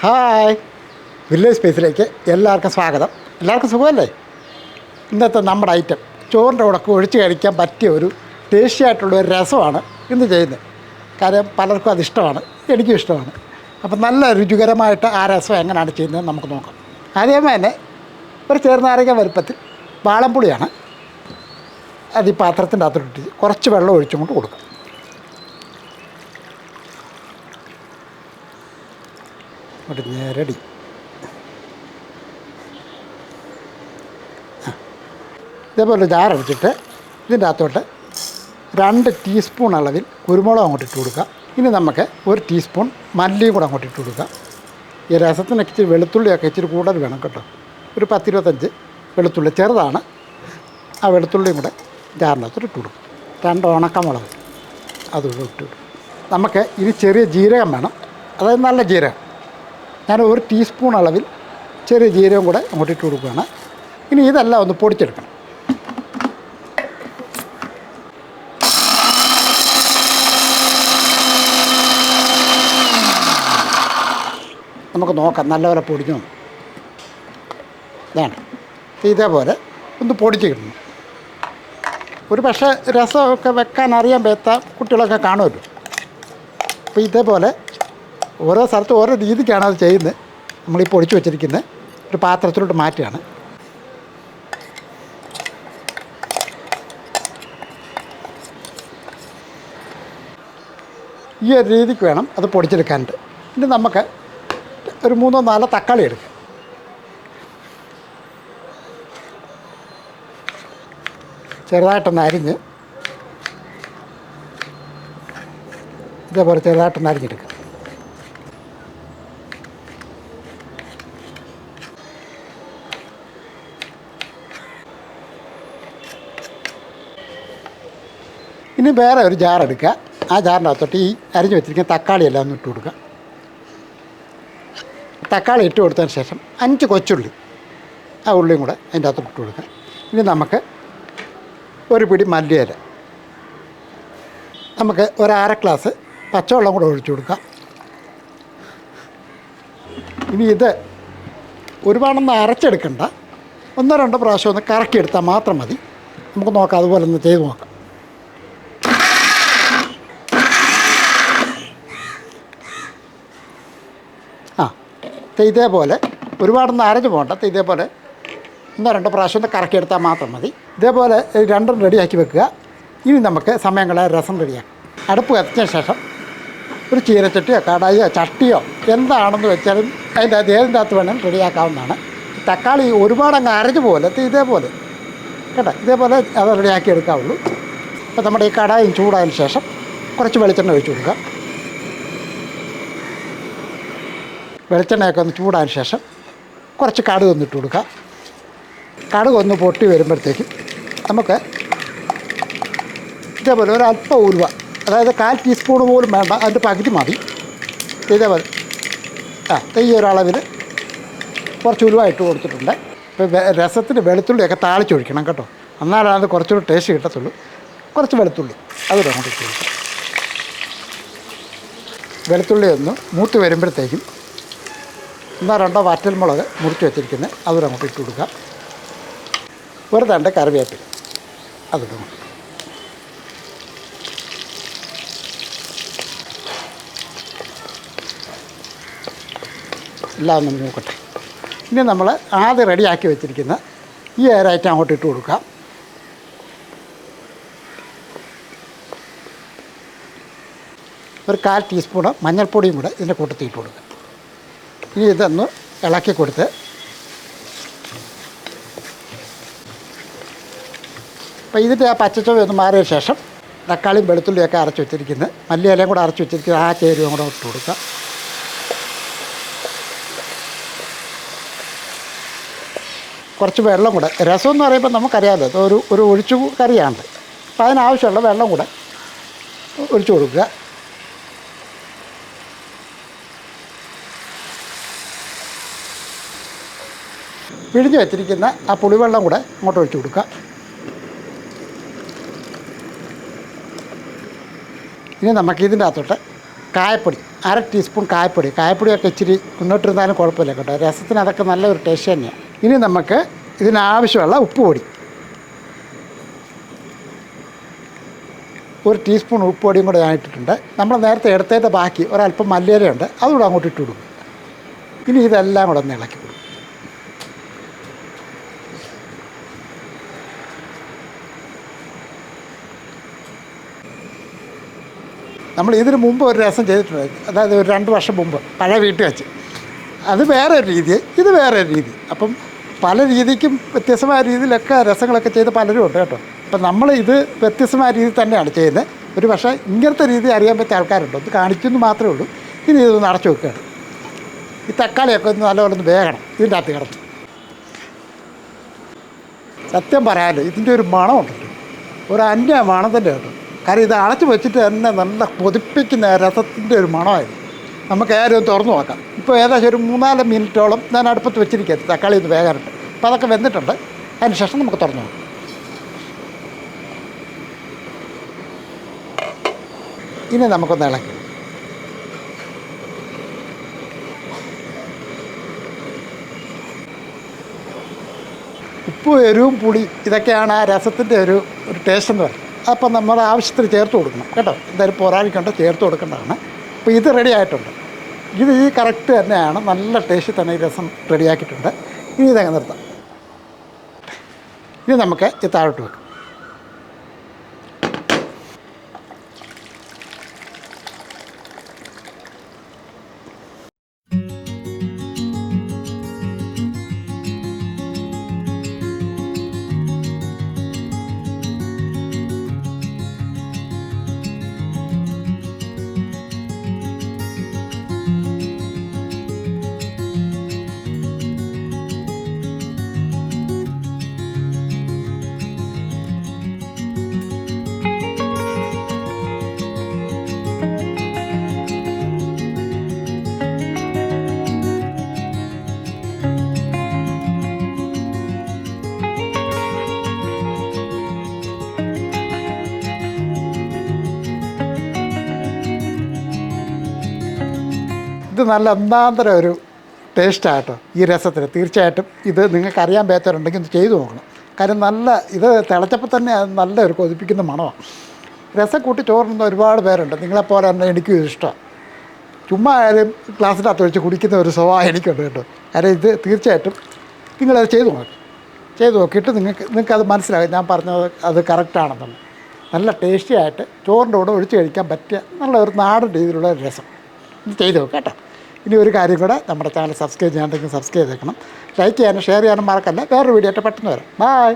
Hi, village സ്പേസിലേക്ക് എല്ലാവർക്കും സ്വാഗതം. എല്ലാവർക്കും സുഖമല്ലേ? ഇന്നത്തെ നമ്മുടെ ഐറ്റം ചോറിൻ്റെ കൂടെ ഒഴിച്ച് കഴിക്കാൻ പറ്റിയ ഒരു ടേസ്റ്റി ആയിട്ടുള്ളൊരു രസമാണ് ഇന്ന് ചെയ്യുന്നത്. കാര്യം പലർക്കും അതിഷ്ടമാണ്, എനിക്കും ഇഷ്ടമാണ്. അപ്പം നല്ല രുചികരമായിട്ട് ആ രസം എങ്ങനെയാണ് ചെയ്യുന്നത് നമുക്ക് നോക്കാം. ആദ്യമേ തന്നെ ഒരു ചെറുനാരങ്ങ വലുപ്പത്തിൽ വാളംപുളിയാണ് അത് ഈ പാത്രത്തിൻ്റെ അകത്തോട്ട് കുറച്ച് വെള്ളം ഒഴിച്ചും കൊണ്ട് കൊടുക്കാം. ഒരു ഞെരടി ഇതേപോലെ ജാറടിച്ചിട്ട് ഇതിൻ്റെ അകത്തോട്ട് 2 ടീസ്പൂൺ അളവിൽ കുരുമുളക് അങ്ങോട്ട് ഇട്ട് കൊടുക്കുക. ഇനി നമുക്ക് 1 ടീസ്പൂൺ മല്ലിയും കൂടെ അങ്ങോട്ട് ഇട്ട് കൊടുക്കുക. ഈ രസത്തിനൊക്കെ ഇച്ചിരി വെളുത്തുള്ളിയൊക്കെ ഇച്ചിരി കൂടുതൽ വേണം കേട്ടോ. ഒരു 10-25 വെളുത്തുള്ളി ചെറുതാണ്. ആ വെളുത്തുള്ളിയും കൂടെ ജാറിനകത്തോട്ട് ഇട്ട് കൊടുക്കും. 2 ഉണക്കമുളക് അതുകൂടെ ഇട്ട് കൊടുക്കും. നമുക്ക് ഇനി ചെറിയ ജീരകം വേണം, അതായത് നല്ല ജീരകം. ഞാൻ 1 ടീസ്പൂൺ അളവിൽ ചെറിയ ജീരകം കൂടെ അങ്ങോട്ട് ഇട്ട് കൊടുക്കുകയാണ്. ഇനി ഇതെല്ലാം ഒന്ന് പൊടിച്ചെടുക്കണം. നമുക്ക് നോക്കാം നല്ലപോലെ പൊടിഞ്ഞു. വേണം ഇതേപോലെ ഒന്ന് പൊടിച്ച് കിട്ടണം. ഒരു പക്ഷേ രസമൊക്കെ വെക്കാൻ അറിയാൻ പറ്റാത്ത കുട്ടികളൊക്കെ കാണുമല്ലോ. അപ്പോൾ ഇതേപോലെ ഓരോ സ്ഥലത്തും ഓരോ രീതിക്കാണ് അത് ചെയ്യുന്നത്. നമ്മളീ പൊടിച്ച് വെച്ചിരിക്കുന്നത് ഒരു പാത്രത്തിലോട്ട് മാറ്റുകയാണ്. ഈ ഒരു രീതിക്ക് വേണം അത് പൊടിച്ചെടുക്കാനുണ്ട്. ഇനി നമുക്ക് ഒരു 3-4 തക്കാളി എടുക്കുക. ചെറുതായിട്ടൊന്ന് അരിഞ്ഞ് ഇതേപോലെ ചെറുതായിട്ടൊന്ന് അരിഞ്ഞെടുക്കുക. ഇനി വേറെ ഒരു ജാർ എടുക്കുക. ആ ജാറിൻ്റെ അകത്തോട്ട് ഈ അരിഞ്ഞ് വെച്ചിരിക്കുന്ന തക്കാളിയെല്ലാം ഒന്ന് ഇട്ട് കൊടുക്കുക. തക്കാളി ഇട്ട് കൊടുത്തതിന് ശേഷം 5 കൊച്ചുള്ളി, ആ ഉള്ളിയും കൂടെ അതിൻ്റെ അകത്തോട്ട് ഇട്ട് കൊടുക്കുക. ഇനി നമുക്ക് ഒരു പിടി മല്ലിയില, നമുക്ക് ഒരു 1/2 ഗ്ലാസ് പച്ചവെള്ളം കൂടെ ഒഴിച്ചു കൊടുക്കാം. ഇനി ഇത് ഒരുപാടൊന്നും അരച്ചെടുക്കണ്ട, 1-2 പ്രാവശ്യം ഒന്ന് കറക്കിയെടുത്താൽ മാത്രം മതി. നമുക്ക് നോക്കാം, അതുപോലെ ഒന്ന് ചെയ്ത് നോക്കാം. ഇതേപോലെ ഒരുപാടൊന്നും അരഞ്ഞു പോകണ്ട. ഇതേപോലെ 1-2 പ്രാവശ്യം ഒന്ന് കറക്കിയെടുത്താൽ മാത്രം മതി. ഇതേപോലെ രണ്ടും റെഡിയാക്കി വെക്കുക. ഇനി നമുക്ക് സമയം കളയാൻ രസം റെഡിയാക്കാം. അടുപ്പ് കത്തിച്ച ശേഷം ഒരു ചീനച്ചട്ടിയോ കടായിയോ ചട്ടിയോ എന്താണെന്ന് വെച്ചാലും അതിൻ്റെ ഏതിൻ്റെ അകത്ത് വേണം റെഡിയാക്കാവുന്നതാണ്. തക്കാളി ഒരുപാടങ്ങ് അരഞ്ഞു പോലെ ഇതേപോലെ കേട്ടോ, ഇതേപോലെ അത് റെഡിയാക്കി എടുക്കാവുള്ളൂ. അപ്പോൾ നമ്മുടെ ഈ കടായും ചൂടായതിന് ശേഷം കുറച്ച് വെളിച്ചെണ്ണ ഒഴിച്ച് കൊടുക്കുക. വെളിച്ചെണ്ണയൊക്കെ ഒന്ന് ചൂടായതിന് ശേഷം കുറച്ച് കടുക് ഒന്നിട്ട് കൊടുക്കുക. കടുക് ഒന്ന് പൊട്ടി വരുമ്പോഴത്തേക്കും നമുക്ക് ഇതേപോലെ ഒരല്പം ഉലുവ, അതായത് 1/4 ടീസ്പൂൺ പോലും വേണ്ട, അതിൻ്റെ പകുതി മതി. ഇതേപോലെ ഈ ഒരളവിൽ കുറച്ച് ഉലുവ ഇട്ട് കൊടുത്തിട്ടുണ്ട്. ഇപ്പോൾ രസത്തിന് വെളുത്തുള്ളിയൊക്കെ താളിച്ചൊഴിക്കണം കേട്ടോ, എന്നാലാണ് അത് കുറച്ചുകൂടി ടേസ്റ്റ് കിട്ടത്തുള്ളൂ. കുറച്ച് വെളുത്തുള്ളി അതുകൂടെ അങ്ങോട്ട് ഇട്ട് കൊടുക്കുക. വെളുത്തുള്ളി ഒന്ന് മൂത്ത് വരുമ്പോഴത്തേക്കും 1-2 വറ്റൽമുളക് മുറിച്ച് വെച്ചിരിക്കുന്നത് അതുകൂടെ അങ്ങോട്ട് ഇട്ട് കൊടുക്കുക. ഒരു തണ്ട് കറിവേപ്പില അതുകൂടെ അങ്ങോട്ട്. എല്ലാം ഒന്ന് മൂക്കട്ടെ. ഇനി നമ്മൾ ആദ്യം റെഡിയാക്കി വെച്ചിരിക്കുന്ന ഈ ഐറ്റം അങ്ങോട്ട് ഇട്ട് കൊടുക്കുക. ഒരു 1/4 ടീസ്പൂണ് മഞ്ഞൾപ്പൊടിയും കൂടെ ഇതിൻ്റെ കൂട്ടത്തിൽ ഇട്ട് കൊടുക്കുക. ഇനി ഇതൊന്ന് ഇളക്കി കൊടുത്ത് അപ്പോൾ ഇതിൻ്റെ ആ പച്ചച്ചുവ ഒന്ന് മാറിയ ശേഷം തക്കാളിയും വെളുത്തുള്ളിയൊക്കെ അരച്ച് വെച്ചിരിക്കുന്നത്, മല്ലിയിലയും കൂടെ അരച്ച് വെച്ചിരിക്കുന്നത് ആ ചേരുവയും കൂടെ ഇട്ട് കൊടുക്കുക. കുറച്ച് വെള്ളം കൂടെ, രസം എന്ന് പറയുമ്പോൾ നമുക്കറിയാമല്ലോ ഒരു ഒഴിച്ചു കറിയാണ്, അപ്പോൾ അതിനാവശ്യമുള്ള വെള്ളം കൂടെ ഒഴിച്ചു കൊടുക്കുക. പിഴിഞ്ഞ് വെച്ചിരിക്കുന്ന ആ പുളിവെള്ളം കൂടെ അങ്ങോട്ട് ഒഴിച്ചു കൊടുക്കുക. ഇനി നമുക്കിതിൻ്റെ അകത്തോട്ട് കായപ്പൊടി അര ടീസ്പൂൺ കായപ്പൊടിയൊക്കെ ഇച്ചിരി മുന്നോട്ടിരുന്നാലും കുഴപ്പമില്ല കേട്ടോ. രസത്തിന് അതൊക്കെ നല്ലൊരു ടേസ്റ്റ് തന്നെയാണ്. ഇനി നമുക്ക് ഇതിനാവശ്യമുള്ള ഉപ്പ് പൊടി, 1 ടീസ്പൂൺ ഉപ്പ് പൊടിയും കൂടെ ഞാൻ ഇട്ടിട്ടുണ്ട്. നമ്മൾ നേരത്തെ എടുത്തതിൻ്റെ ബാക്കി ഒരല്പം മല്ലിയിലയുണ്ട്, അതുകൂടെ അങ്ങോട്ട് ഇട്ട് കൊടുക്കും. ഇനി ഇതെല്ലാം കൂടെ ഒന്ന് ഇളക്കി കൊടുക്കും. നമ്മൾ ഇതിന് മുമ്പ് ഒരു രസം ചെയ്തിട്ടുണ്ട്, അതായത് ഒരു 2 വർഷം മുമ്പ് പഴയ വീട്ടിൽ വെച്ച്. അത് വേറെ ഒരു രീതി, ഇത് വേറെ ഒരു രീതി. അപ്പം പല രീതിക്കും വ്യത്യസ്തമായ രീതിയിലൊക്കെ രസങ്ങളൊക്കെ ചെയ്ത് പലരും ഉണ്ട് കേട്ടോ. അപ്പം നമ്മൾ ഇത് വ്യത്യസ്തമായ രീതിയിൽ തന്നെയാണ് ചെയ്യുന്നത്. ഒരു പക്ഷേ ഇങ്ങനത്തെ രീതി അറിയാൻ പറ്റിയ ആൾക്കാരുണ്ട്, ഒന്ന് കാണിക്കുന്നു മാത്രമേ ഉള്ളൂ. ഇനി ഇതൊന്ന് അടച്ചു വെക്കുകയാണ്. ഈ തക്കാളിയൊക്കെ ഒന്ന് നല്ലപോലെ ഒന്ന് വേകണം ഇതിൻ്റെ അകത്ത് കിടന്ന്. സത്യം പറയാമല്ലോ, ഇതിൻ്റെ ഒരു മണമുണ്ടല്ലോ, ഒരു അന്യ മണം തന്നെ കേട്ടോ. കാരണം ഇത് അടച്ചു വെച്ചിട്ട് തന്നെ നല്ല കൊതിപ്പിക്കുന്ന രസത്തിൻ്റെ ഒരു മണമായിരുന്നു. നമുക്ക് ഏറെ ഒന്ന് തുറന്നു നോക്കാം. ഇപ്പോൾ ഏകദേശം ഒരു 3-4 മിനിറ്റോളം ഞാൻ അടുപ്പത്ത് വെച്ചിരിക്കുന്നത് തക്കാളി ഒന്ന് വേകാറുണ്ട്. അപ്പോൾ അതൊക്കെ വെന്തിട്ടുണ്ട്. അതിന് ശേഷം നമുക്ക് തുറന്നു നോക്കാം. ഇനി നമുക്കൊന്ന് ഇളക്കി. ഉപ്പ്, എരിവും, പുളി ഇതൊക്കെയാണ് ആ രസത്തിൻ്റെ ഒരു ടേസ്റ്റ് എന്ന് പറയുന്നത്. അപ്പം നമ്മൾ ആവശ്യത്തിന് ചേർത്ത് കൊടുക്കണം കേട്ടോ. എന്തായാലും പോരാളിക്കൊണ്ട് ചേർത്ത് കൊടുക്കേണ്ടതാണ്. അപ്പോൾ ഇത് റെഡി ആയിട്ടുണ്ട്. ഇത് ഈ കറക്റ്റ് തന്നെയാണ്, നല്ല ടേസ്റ്റിൽ തന്നെ ഈ രസം റെഡിയാക്കിയിട്ടുണ്ട്. ഇനി ഇതങ്ങ് നിർത്താം. ഇനി നമുക്ക് ഈ താഴോട്ട് വെക്കാം. ഇത് നല്ല ഒന്നാന്തരം ഒരു ടേസ്റ്റാട്ടോ ഈ രസത്തിന്. തീർച്ചയായിട്ടും ഇത് നിങ്ങൾക്ക് അറിയാൻ പറ്റാറുണ്ടെങ്കിൽ ഇത് ചെയ്തു നോക്കണം. കാര്യം നല്ല ഇത് തിളച്ചപ്പോൾ തന്നെ അത് നല്ലൊരു കൊതിപ്പിക്കുന്ന മണമാണ്. രസം കൂട്ടി ചോറുന്ന ഒരുപാട് പേരുണ്ട്, നിങ്ങളെപ്പോലെ തന്നെ എനിക്കും ഇഷ്ടമാണ്. ചുമ്മാ ആയാലും ഗ്ലാസ്സിനകത്ത് ഒഴിച്ച് കുടിക്കുന്ന ഒരു സ്വഭാവം എനിക്കുണ്ട് കേട്ടോ. കാര്യം ഇത് തീർച്ചയായിട്ടും നിങ്ങളത് ചെയ്തു നോക്കിയിട്ട് നിങ്ങൾക്കത് മനസ്സിലാകും ഞാൻ പറഞ്ഞത് അത് കറക്റ്റാണെന്നുള്ളത്. നല്ല ടേസ്റ്റി ആയിട്ട് ചോറിൻ്റെ കൂടെ ഒഴിച്ച് കഴിക്കാൻ പറ്റിയ നല്ല ഒരു നാടൻ രീതിയിലുള്ള രസം. ഇത് ചെയ്ത് നോക്കാം കേട്ടോ. ഇനി ഒരു കാര്യം കൂടെ, നമ്മുടെ ചാനൽ സബ്സ്ക്രൈബ് ചെയ്യാണ്ടെങ്കിൽ സബ്സ്ക്രൈബ് ചെയ്തേക്കണം. ലൈക്ക് ചെയ്യാനും ഷെയർ ചെയ്യാനും മറക്കല്ല. വേറൊരു വീഡിയോ ആയിട്ട് പെട്ടെന്ന് വരാം. ബൈ.